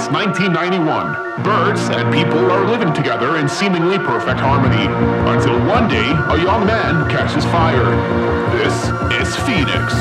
since 1991. Birds and people are living together in seemingly perfect harmony, until one day a young man catches fire. This is Phoenix.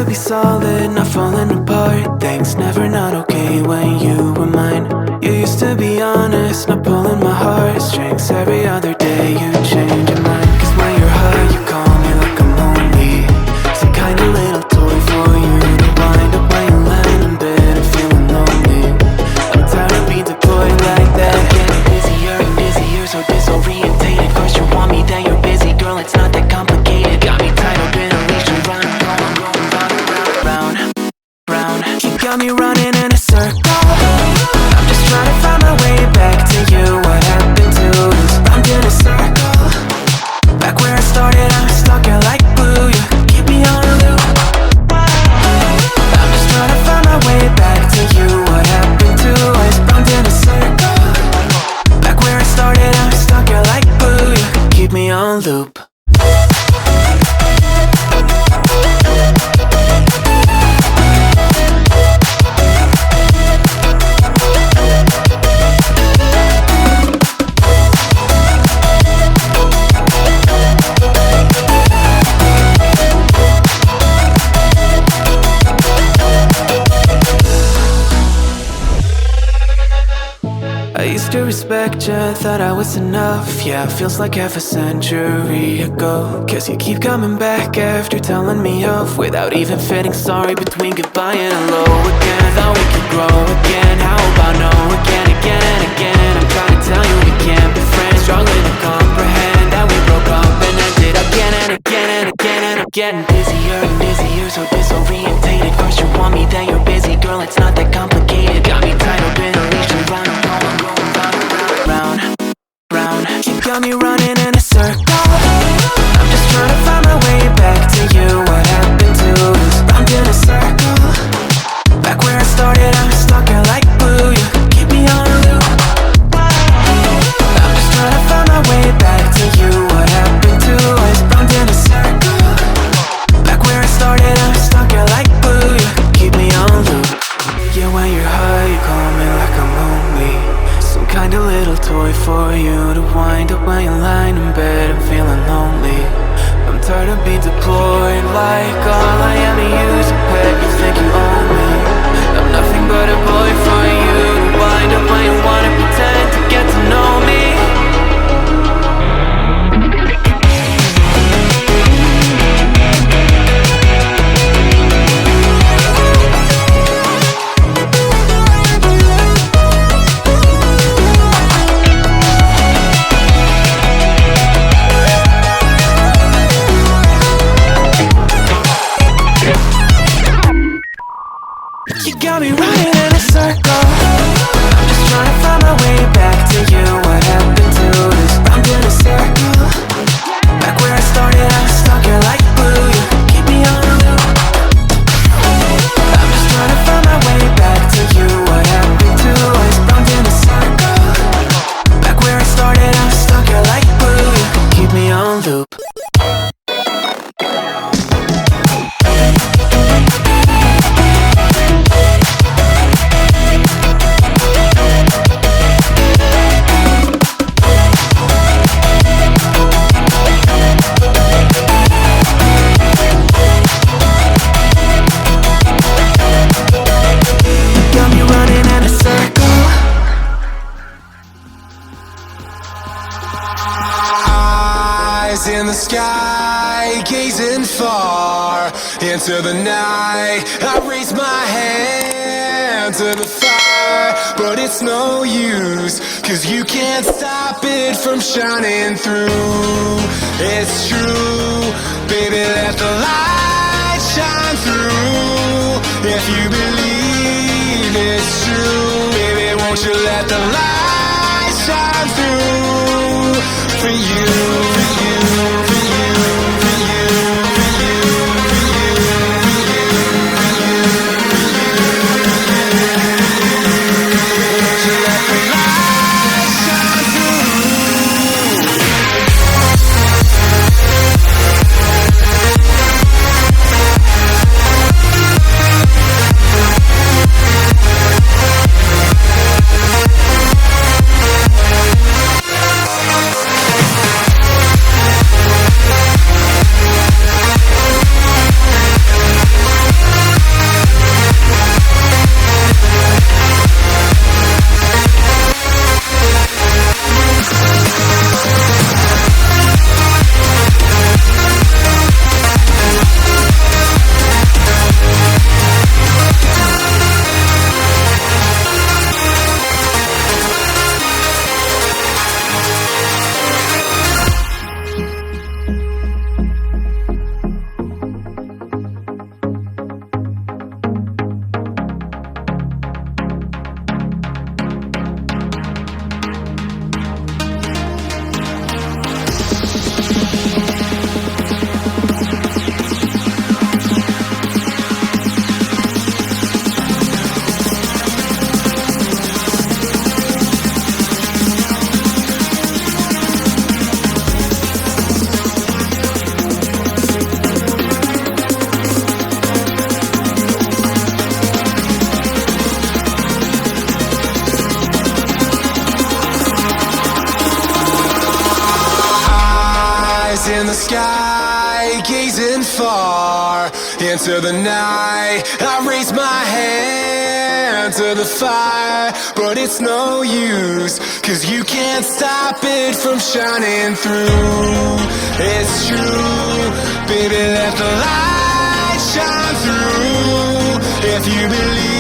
Be solid, not falling apart. Things never not okay when you were mine. You used to be honest, not pulling my heartstrings. Every other day you change your mind. Cause when you're high you call me like I'm lonely. Some kind of little toy for you to wind up when you land in bed and feeling lonely. I'm tired of being deployed like that. Getting busier and busier, so disorientated. First you want me, then you're busy. Girl, it's not that complicated. Got me tied up in a leash and run. Got me running in a circle. I'm just trying to find my way back to you. What happened to us? I'm in a circle. Back where I started, I'm stuck here like glue. You keep me on a loop. I'm just trying to find my way back to you. What happened to us? I'm in a circle. Back where I started, I'm stuck here like glue. You keep me on loop. respect you, thought I was enough. Yeah, it feels like half a century ago. Guess you keep coming back after telling me off, without even fitting sorry between goodbye and hello again. Thought we could grow again, how about no again, again and again. I'm trying to tell you we can't be friends, struggling to comprehend that we broke up and ended again and again and again. And I'm getting busier and busier, so disorientated. First you want me, then you're busy. Girl, it's not that complicated. Got me tied up in a leash and round and round and round and round, round. You got me running in a circle. I'm just trying to find my way back to you. What happened to us? Round in a circle. Back where I started, I'm stuck here like glue. You keep me on a loop. I'm just trying to find my way back to you. What happened to us? Round in a circle. Back where I started, I'm stuck here like glue. You keep me on loop. Yeah, when you're high, you call me like I'm lonely. Some kind of little toy for you to wind up when you're lying in bed and feeling lonely. I'm tired of being deployed, like all I am to you is a pet. You think you own me? I'm nothing but a boy for you to wind up when you wanna pretend to get to know me. You got me running in a circle. I'm just trying to find my way back to you. What happened to us? Round in a circle. Back where I started, I'm stuck here like glue. You keep me on a loop. I'm just trying to find my way back to you. What happened to us? Round in a circle. Back where I started, I'm stuck here like glue. You keep me on loop. In the sky, gazing far into the night, I raise my hand to the fire, but it's no use, 'cause you can't stop it from shining through. It's true, baby, let the light shine through. If you believe it's true, baby, won't you let the light shine through for you, for you. eyes in the sky, gazing far into the night. I raise my hand to the fire, but it's no use, 'cause you can't stop it from shining through. It's true, baby, let the light shine through. If you believe